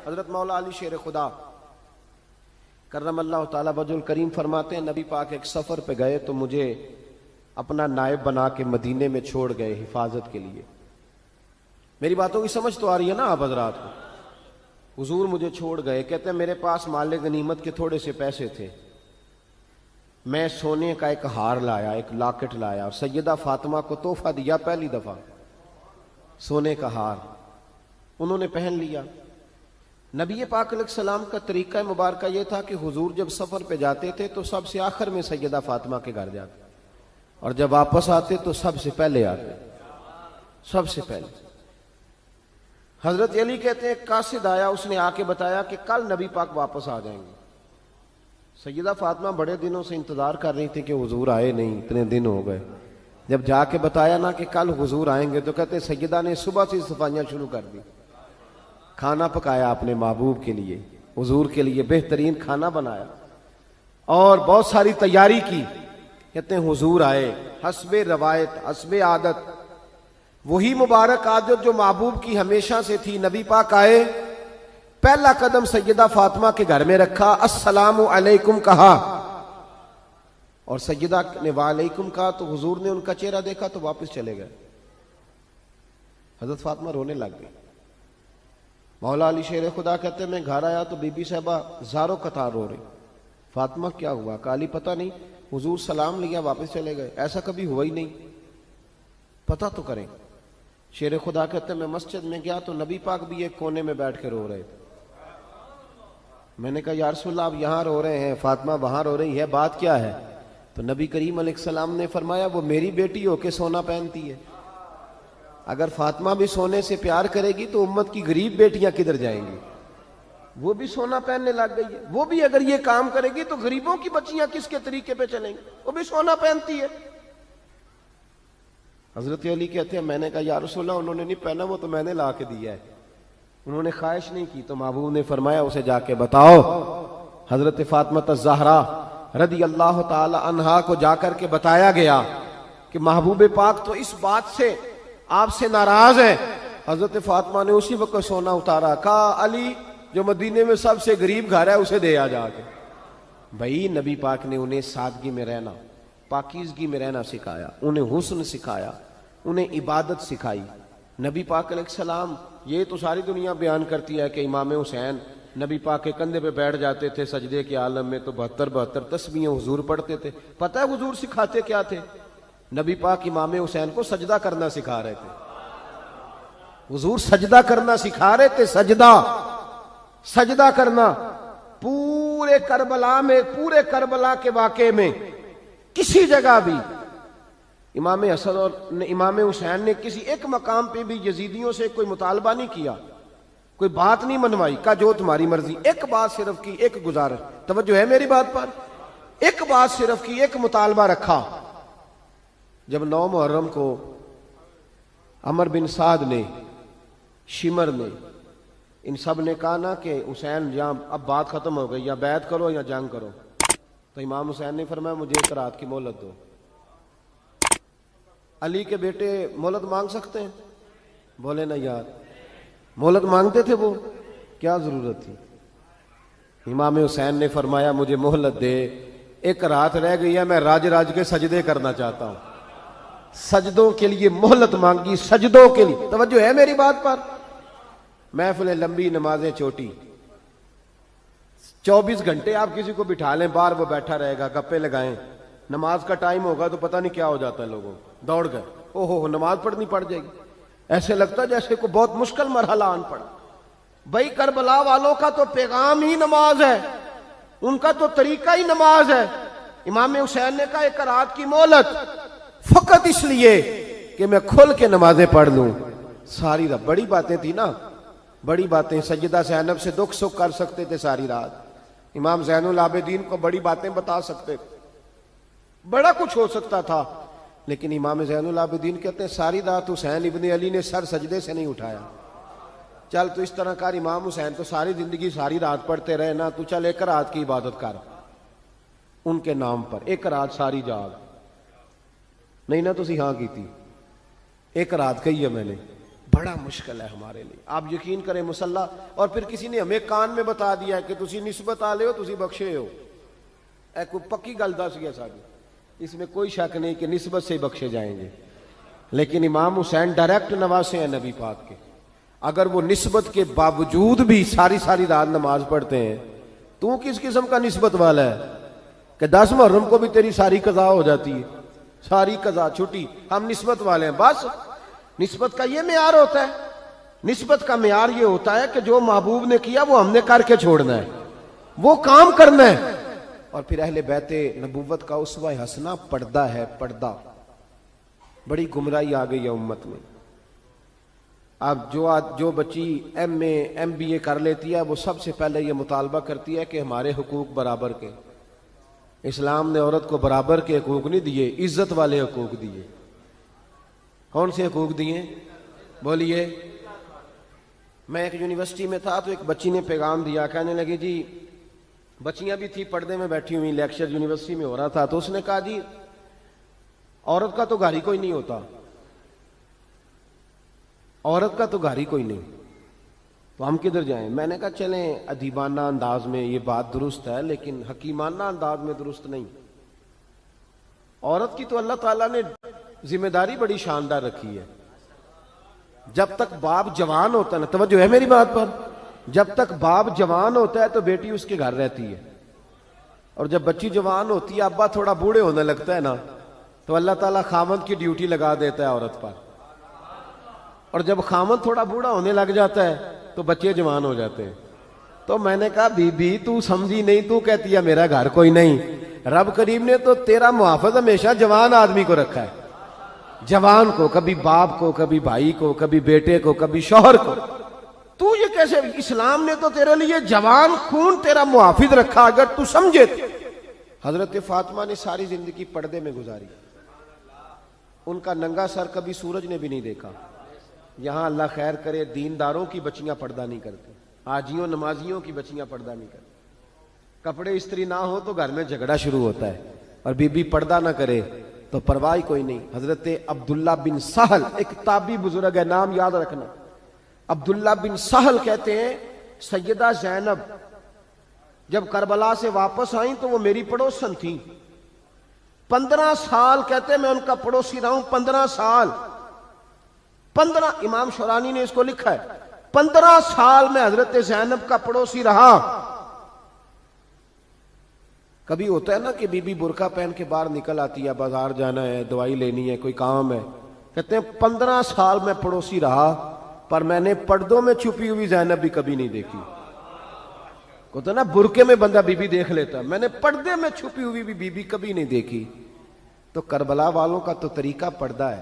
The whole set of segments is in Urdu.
حضرت مولا علی شیر خدا کرم اللہ تعالیٰ وجہ الکریم فرماتے ہیں نبی پاک ایک سفر پہ گئے تو مجھے اپنا نائب بنا کے مدینے میں چھوڑ گئے حفاظت کے لیے. میری باتوں کی سمجھ تو آ رہی ہے نا آپ حضرات کو؟ حضور مجھے چھوڑ گئے. کہتے ہیں میرے پاس مال غنیمت کے تھوڑے سے پیسے تھے, میں سونے کا ایک ہار لایا, ایک لاکٹ لایا اور سیدہ فاطمہ کو تحفہ دیا. پہلی دفعہ سونے کا ہار انہوں نے پہن لیا. نبی پاک علیہ السلام کا طریقہ مبارکہ یہ تھا کہ حضور جب سفر پہ جاتے تھے تو سب سے آخر میں سیدہ فاطمہ کے گھر جاتے, اور جب واپس آتے تو سب سے پہلے آتے, سب سے پہلے. حضرت علی کہتے ہیں قاصد آیا, اس نے آ کے بتایا کہ کل نبی پاک واپس آ جائیں گے. سیدہ فاطمہ بڑے دنوں سے انتظار کر رہی تھی کہ حضور آئے نہیں, اتنے دن ہو گئے. جب جا کے بتایا نا کہ کل حضور آئیں گے تو کہتے سیدہ نے صبح سے صفائیاں شروع کر دی. کھانا پکایا اپنے محبوب کے لیے, حضور کے لیے بہترین کھانا بنایا اور بہت ساری تیاری کی. کہتے ہیں حضور آئے حسب روایت, حسب عادت, وہی مبارک عادت جو محبوب کی ہمیشہ سے تھی. نبی پاک آئے, پہلا قدم سیدہ فاطمہ کے گھر میں رکھا, السلام علیکم کہا, اور سیدہ نے وعلیکم کہا تو حضور نے ان کا چہرہ دیکھا تو واپس چلے گئے. حضرت فاطمہ رونے لگ گئی. مولا علی شیر خدا کہتے ہیں میں گھر آیا تو بی بی صاحبہ زاروں قطار رو رہی. فاطمہ کیا ہوا؟ کالی پتہ نہیں, حضور سلام لیا واپس چلے گئے, ایسا کبھی ہوا ہی نہیں, پتہ تو کریں. شیر خدا کہتے ہیں میں مسجد میں گیا تو نبی پاک بھی ایک کونے میں بیٹھ کے رو رہے تھے. میں نے کہا یا رسول اللہ آپ یہاں رو رہے ہیں, فاطمہ وہاں رو رہی ہے, بات کیا ہے؟ تو نبی کریم علیہ السلام نے فرمایا وہ میری بیٹی ہو کے سونا پہنتی ہے. اگر فاطمہ بھی سونے سے پیار کرے گی تو امت کی غریب بیٹیاں کدھر جائیں گی؟ وہ بھی سونا پہننے لگ گئی ہے. وہ بھی اگر یہ کام کرے گی تو غریبوں کی بچیاں کس کے طریقے پہ چلیں گی؟ وہ بھی سونا پہنتی ہے. حضرت علی کہتے ہیں میں نے کہا یا رسول اللہ انہوں نے نہیں پہنا, وہ تو میں نے لا کے دیا ہے, انہوں نے خواہش نہیں کی. تو محبوب نے فرمایا اسے جا کے بتاؤ. حضرت فاطمہ الزہرا رضی اللہ تعالی عنہا کو جا کر کے بتایا گیا کہ محبوب پاک تو اس بات سے آپ سے ناراض ہے. حضرت فاطمہ نے اسی وقت سونا اتارا, کہا علی جو مدینے میں سب سے غریب گھر ہے اسے دے آ جا کے. بھائی نبی پاک نے انہیں سادگی میں رہنا, پاکیزگی میں رہنا سکھایا, انہیں حسن سکھایا, انہیں عبادت سکھائی. نبی پاک علیہ السلام, یہ تو ساری دنیا بیان کرتی ہے کہ امام حسین نبی پاک کے کندھے پہ بیٹھ جاتے تھے سجدے کے عالم میں تو 72 تسبیحیں حضور پڑھتے تھے. پتہ ہے حضور سکھاتے کیا تھے؟ نبی پاک امام حسین کو سجدہ کرنا سکھا رہے تھے. حضور سجدہ کرنا سکھا رہے تھے, سجدہ کرنا. پورے کربلا کے واقعے میں کسی جگہ بھی امام حسن اور امام حسین نے کسی ایک مقام پہ بھی یزیدیوں سے کوئی مطالبہ نہیں کیا, کوئی بات نہیں منوائی, کہا جو تمہاری مرضی. ایک بات صرف کی, ایک گزارش, توجہ ہے میری بات پر, ایک بات صرف کی, ایک مطالبہ رکھا. جب 9 محرم کو عمر بن سعد نے, شمر نے, ان سب نے کہا نا کہ حسین یا اب بات ختم ہو گئی, یا بیعت کرو یا جنگ کرو, تو امام حسین نے فرمایا مجھے ایک رات کی مہلت دو. علی کے بیٹے مہلت مانگ سکتے ہیں؟ بولے نا یار, مہلت مانگتے تھے وہ, کیا ضرورت تھی؟ امام حسین نے فرمایا مجھے مہلت دے, ایک رات رہ گئی ہے, میں راج کے سجدے کرنا چاہتا ہوں. سجدوں کے لیے مہلت مانگی, سجدوں کے لیے. توجہ ہے میری بات پر؟ محفلیں لمبی, نمازیں چھوٹی. 24 گھنٹے آپ کسی کو بٹھا لیں باہر, وہ بیٹھا رہے گا, گپے لگائیں. نماز کا ٹائم ہوگا تو پتہ نہیں کیا ہو جاتا ہے, لوگوں دوڑ گئے, او ہو نماز پڑھنی پڑ جائے گی. ایسے لگتا ہے جیسے کوئی بہت مشکل مرحلہ آن پڑا. بھائی کربلا والوں کا تو پیغام ہی نماز ہے, ان کا تو طریقہ ہی نماز ہے. امام حسین نے کہا ایک رات کی مہلت, فقط اس لیے کہ میں کھل کے نمازیں پڑھ لوں. ساری رات بڑی باتیں تھی نا, بڑی باتیں. سیدہ زینب سے دکھ سکھ کر سکتے تھے ساری رات, امام زین العابدین کو بڑی باتیں بتا سکتے, بڑا کچھ ہو سکتا تھا. لیکن امام زین العابدین کہتے ہیں ساری رات حسین ابن علی نے سر سجدے سے نہیں اٹھایا. چل تو اس طرح کر, امام حسین تو ساری زندگی ساری رات پڑھتے رہے نا, تو چل ایک رات کی عبادت کر ان کے نام پر, ایک رات ساری جاگ. نہیں نا تسی ہاں کی تھی, ایک رات کہی ہے میں نے, بڑا مشکل ہے ہمارے لیے. آپ یقین کریں مسلح, اور پھر کسی نے ہمیں کان میں بتا دیا ہے کہ تسی نسبت آ لے ہو, تسی بخشے ہو. اے کوئی پکی گل دس گیا ساری, اس میں کوئی شک نہیں کہ نسبت سے ہی بخشے جائیں گے. لیکن امام حسین ڈائریکٹ نواسے ہیں نبی پاک کے. اگر وہ نسبت کے باوجود بھی ساری ساری رات نماز پڑھتے ہیں, تو کس قسم کا نسبت والا ہے کہ 10 محرم کو بھی تیری ساری قضا ہو جاتی ہے, ساری قضا چھٹی, ہم نسبت والے ہیں. بس نسبت کا یہ معیار ہوتا ہے. نسبت کا معیار یہ ہوتا ہے کہ جو محبوب نے کیا وہ ہم نے کر کے چھوڑنا ہے, وہ کام کرنا ہے. اور پھر اہل بیت نبوت کا اسوہ حسنہ پردہ ہے. پردہ بڑی گمراہی آ گئی ہے امت میں. اب جو بچی ایم بی اے کر لیتی ہے, وہ سب سے پہلے یہ مطالبہ کرتی ہے کہ ہمارے حقوق برابر کے. اسلام نے عورت کو برابر کے حقوق نہیں دیے, عزت والے حقوق دیے. کون سے حقوق دیے بولیے؟ میں ایک یونیورسٹی میں تھا تو ایک بچی نے پیغام دیا, کہنے لگی جی, بچیاں بھی تھی پردے میں بیٹھی ہوئی, لیکچر یونیورسٹی میں ہو رہا تھا, تو اس نے کہا جی عورت کا تو گھر ہی کوئی نہیں ہوتا, عورت کا تو گھر ہی کوئی نہیں, تو ہم کدھر جائیں؟ میں نے کہا چلیں ادیبانہ انداز میں یہ بات درست ہے, لیکن حکیمانہ انداز میں درست نہیں. عورت کی تو اللہ تعالیٰ نے ذمہ داری بڑی شاندار رکھی ہے. جب تک باپ جوان ہوتا ہے نا, توجہ ہے میری بات پر, جب تک باپ جوان ہوتا ہے تو بیٹی اس کے گھر رہتی ہے, اور جب بچی جوان ہوتی ہے, ابا تھوڑا بوڑھے ہونے لگتا ہے نا, تو اللہ تعالیٰ خامند کی ڈیوٹی لگا دیتا ہے عورت پر. اور جب خامند تھوڑا بوڑھا ہونے لگ جاتا ہے تو بچے جوان ہو جاتے ہیں. تو میں نے کہا بی بی تو سمجھی نہیں, تو کہتی ہے میرا گھر کوئی نہیں. رب کریم نے تو تیرا محافظ ہمیشہ جوان آدمی کو رکھا ہے, جوان کو, کبھی باپ کو, کبھی بھائی کو, کبھی بیٹے کو, کبھی شوہر کو. تو یہ کیسے؟ اسلام نے تو تیرے لیے جوان خون تیرا محافظ رکھا, اگر تو سمجھے. حضرت فاطمہ نے ساری زندگی پردے میں گزاری, ان کا ننگا سر کبھی سورج نے بھی نہیں دیکھا. یہاں اللہ خیر کرے دینداروں کی بچیاں پردہ نہیں کرتی, حاجیوں نمازیوں کی بچیاں پردہ نہیں کرتی. کپڑے استری نہ ہو تو گھر میں جھگڑا شروع ہوتا ہے, اور بی بی پردہ نہ کرے تو پرواہ کوئی نہیں. حضرت عبداللہ بن سہل ایک تابعی بزرگ ہے, نام یاد رکھنا. عبداللہ بن سہل کہتے ہیں سیدہ زینب جب کربلا سے واپس آئیں تو وہ میری پڑوسن تھیں. 15 سال کہتے میں ان کا پڑوسی رہا ہوں, 15 سال. 15, امام شورانی نے اس کو لکھا ہے, 15 سال میں حضرت زینب کا پڑوسی رہا. کبھی ہوتا ہے نا کہ بی بی برقع پہن کے باہر نکل آتی ہے, بازار جانا ہے, دوائی لینی ہے, کوئی کام ہے. کہتے ہیں 15 سال میں پڑوسی رہا, پر میں نے پردوں میں چھپی ہوئی زینب بھی کبھی نہیں دیکھی. کہتا نا برقعے میں بندہ بی بی دیکھ لیتا, میں نے پردے میں چھپی ہوئی بھی بی بی کبھی نہیں دیکھی. تو کربلا والوں کا تو طریقہ پردہ ہے,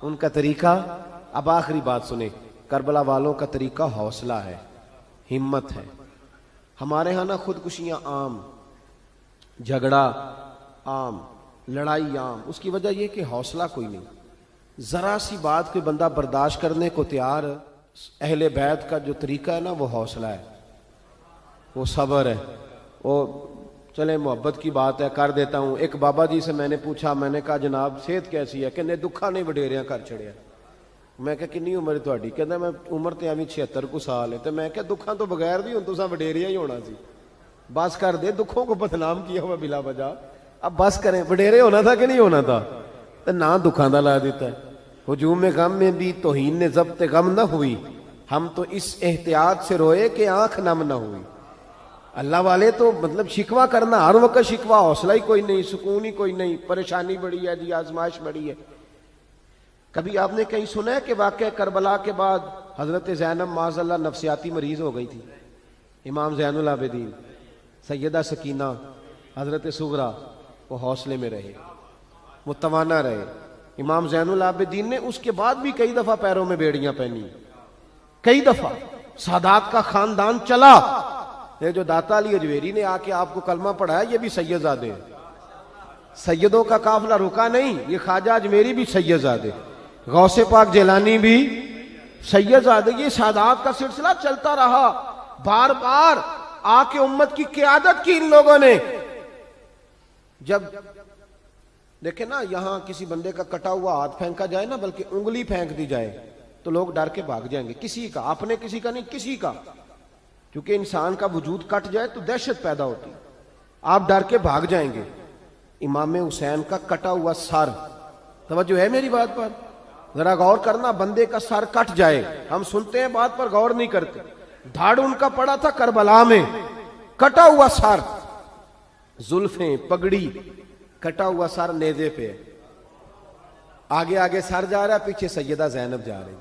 ان کا طریقہ. اب آخری بات سنیں, کربلا والوں کا طریقہ حوصلہ ہے, ہمت ہے. ہمارے ہاں نا خودکشیاں عام, جھگڑا عام, لڑائی عام. اس کی وجہ یہ کہ حوصلہ کوئی نہیں. ذرا سی بات کوئی بندہ برداشت کرنے کو تیار. اہل بیت کا جو طریقہ ہے نا وہ حوصلہ ہے, وہ صبر ہے. وہ چلے محبت کی بات ہے کر دیتا ہوں. ایک بابا جی سے میں نے پوچھا, میں نے کہا جناب صحت کیسی ہے؟ کہ دکھا نہیں وڈیریاں کر چھڑیا. میں کہا کنی عمر ہے تہاڈی؟ کہندا میں عمر تے ایویں 76 کو سال ہے. تے میں کہا دکھاں تو بغیر بھی ہن تساں وڈیریاں ہی ہونا سی. بس کر دے, دکھوں کو بدنام کیا ہوا بلا وجہ. اب بس کریں, وڈیرے ہونا تھا کہ نہیں ہونا تھا؟ تے نہ دکھاں دا لا دیتا ہے. ہجوم غم میں بھی توہین نے ضبط غم نہ ہوئی, ہم تو اس احتیاط سے روئے کہ آنکھ نم نہ ہوئی. اللہ والے تو مطلب شکوہ کرنا ہر وقت شکوہ, حوصلہ ہی کوئی نہیں, سکون ہی کوئی نہیں, پریشانی بڑی ہے جی, آزمائش بڑی ہے. کبھی آپ نے کہیں سنا ہے کہ واقعہ کربلا کے بعد حضرت زینب معاذ اللہ نفسیاتی مریض ہو گئی تھی؟ امام زین العابدین, سیدہ سکینہ, حضرت صغرا, وہ حوصلے میں رہے, متوانا رہے. امام زین العابدین نے اس کے بعد بھی کئی دفعہ پیروں میں بیڑیاں پہنی, کئی دفعہ. سادات کا خاندان چلا. یہ جو داتا علی اجویری نے آ کے آپ کو کلمہ پڑھایا یہ بھی سید زادے ہیں. سیدوں کا قافلہ رکا نہیں, یہ خواجہ اجمیری بھی سید زادے, غوث پاک جیلانی بھی سید زادے. یہ سادات کا سلسلہ چلتا رہا. بار بار آ کے امت کی قیادت کی ان لوگوں نے. جب دیکھیں نا یہاں کسی بندے کا کٹا ہوا ہاتھ پھینکا جائے نا, بلکہ انگلی پھینک دی جائے, تو لوگ ڈر کے بھاگ جائیں گے، کسی کا، اپنے کسی کا نہیں، کسی کا، کیونکہ انسان کا وجود کٹ جائے تو دہشت پیدا ہوتی، آپ ڈر کے بھاگ جائیں گے۔ امام حسین کا کٹا ہوا سر، توجہ ہے میری بات پر؟ ذرا غور کرنا، بندے کا سر کٹ جائے، ہم سنتے ہیں بات پر غور نہیں کرتے۔ دھاڑ ان کا پڑا تھا کربلا میں، کٹا ہوا سر، زلفیں، پگڑی، کٹا ہوا سر نیزے پہ، آگے آگے سر جا رہا ہے، پیچھے سیدہ زینب جا رہی،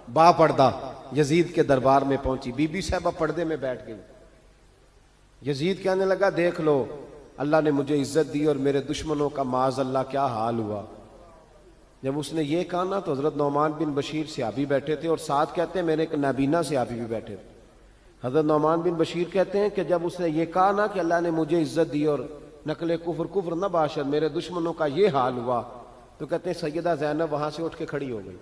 با پردہ یزید کے دربار میں پہنچی، بی بی صاحبہ پردے میں بیٹھ گئی۔ یزید کہنے لگا دیکھ لو، اللہ نے مجھے عزت دی اور میرے دشمنوں کا معاذ اللہ کیا حال ہوا۔ جب اس نے یہ کہا نا تو حضرت نعمان بن بشیر صحابی بیٹھے تھے، اور ساتھ کہتے ہیں میرے ایک نابینا صحابی بھی بیٹھے تھے۔ حضرت نعمان بن بشیر کہتے ہیں کہ جب اس نے یہ کہا نا کہ اللہ نے مجھے عزت دی اور نقل کفر کفر نہ باشد، میرے دشمنوں کا یہ حال ہوا، تو کہتے ہیں سیدہ زینب وہاں سے اٹھ کے کھڑی ہو گئی،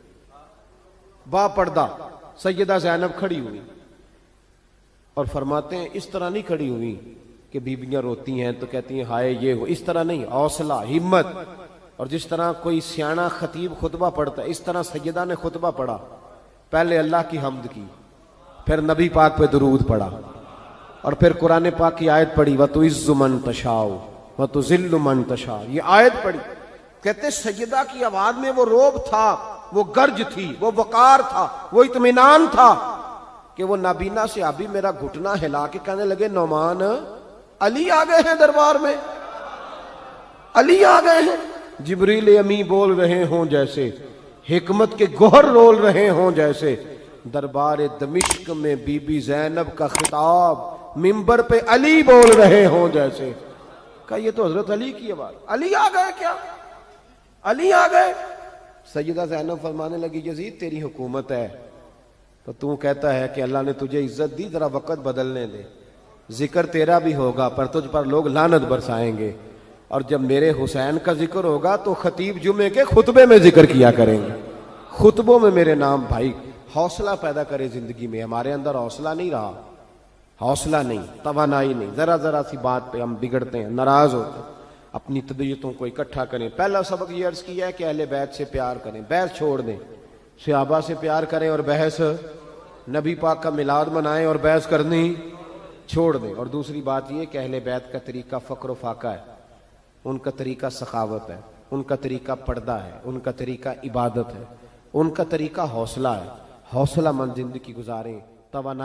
با پردہ سیدہ زینب کھڑی ہوئی، اور فرماتے ہیں اس طرح نہیں کھڑی ہوئی کہ بیویاں روتی ہیں تو کہتی ہیں ہائے یہ ہو، اس طرح نہیں، حوصلہ، ہمت، اور جس طرح کوئی سیاںا خطیب خطبہ پڑھتا ہے اس طرح سیدہ نے خطبہ پڑھا، پہلے اللہ کی حمد کی، پھر نبی پاک پہ درود پڑھا، اور پھر قرآن پاک کی آیت پڑھی وَتُعِزُّ مَن تَشَاءُ وَتُذِلُّ مَن تَشَاءُ، یہ آیت پڑھی۔ کہتے سیدہ کی آواز میں وہ روب تھا، وہ گرج تھی، وہ وقار تھا، وہ اطمینان تھا کہ وہ نابینا صحابی میرا گھٹنا ہلا کے کہنے لگے نعمان علی آ گئے ہیں دربار میں، علی آ گئے ہیں، جبریل امی بول رہے ہوں جیسے، حکمت کے گوہر رول رہے ہوں جیسے، دربار دمشق میں بی بی زینب کا خطاب منبر پہ علی بول رہے ہوں جیسے۔ کہا یہ تو حضرت علی کی آواز، علی آ گئے کیا، علی آ گئے۔ سیدہ زینب فرمانے لگی یزید تیری حکومت ہے تو کہتا ہے کہ اللہ نے تجھے عزت دی، ذرا وقت بدلنے دے، ذکر تیرا بھی ہوگا پر تجھ پر لوگ لعنت برسائیں گے، اور جب میرے حسین کا ذکر ہوگا تو خطیب جمعے کے خطبے میں ذکر کیا کریں گے، خطبوں میں میرے نام۔ بھائی حوصلہ پیدا کرے زندگی میں، ہمارے اندر حوصلہ نہیں رہا، حوصلہ نہیں، توانائی نہیں، ذرا ذرا سی بات پہ ہم بگڑتے ہیں، ناراض ہوتے ہیں، اپنی طبیعتوں کو اکٹھا کریں۔ پہلا سبق یہ عرض کیا ہے کہ اہل بیت سے پیار کریں، بحث چھوڑ دیں، صحابہ سے پیار کریں اور بحث، نبی پاک کا میلاد منائیں اور بحث کرنی چھوڑ دیں۔ اور دوسری بات یہ کہ اہل بیت کا طریقہ فقر و فاقہ ہے، ان کا طریقہ سخاوت ہے، ان کا طریقہ پردہ ہے، ان کا طریقہ عبادت ہے، ان کا طریقہ حوصلہ ہے، حوصلہ مند زندگی گزاریں، توانائی